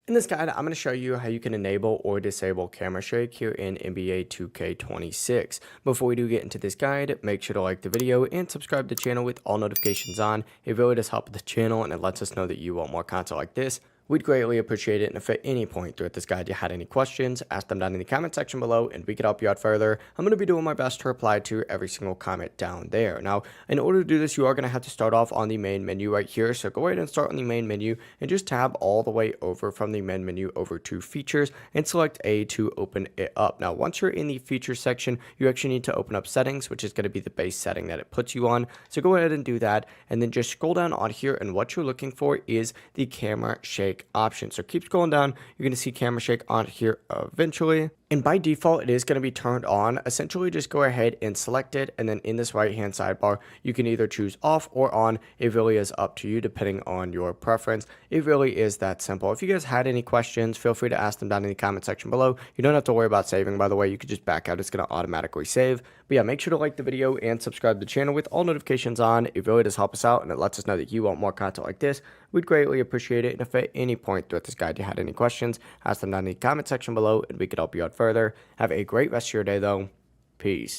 In this guide, I'm going to show you how you can enable or disable camera shake here in NBA 2K26. Before we do get into this guide, make sure to like the video and subscribe to the channel with all notifications on. It really does help the channel and it lets us know that you want more content like this. We'd greatly appreciate it, and if at any point throughout this guide you had any questions, ask them down in the comment section below and we could help you out further. I'm going to be doing my best to reply to every single comment down there. Now, in order to do this, you are going to have to start off on the main menu right here. So go ahead and start on the main menu and just tab all the way over from the main menu over to features and select A to open it up. Now, once you're in the features section, you actually need to open up settings, which is going to be the base setting that it puts you on. So go ahead and do that and then just scroll down on here, and what you're looking for is the camera shake option. So keep scrolling down, you're going to see camera shake on here eventually. And by default, it is going to be turned on. Essentially, just go ahead and select it. And then in this right-hand sidebar, you can either choose off or on. It really is up to you depending on your preference. It really is that simple. If you guys had any questions, feel free to ask them down in the comment section below. You don't have to worry about saving, by the way. You could just back out. It's going to automatically save. But yeah, make sure to like the video and subscribe to the channel with all notifications on. It really does help us out, and it lets us know that you want more content like this. We'd greatly appreciate it. And if at any point throughout this guide you had any questions, ask them down in the comment section below and we could help you out further. Have a great rest of your day, though. Peace.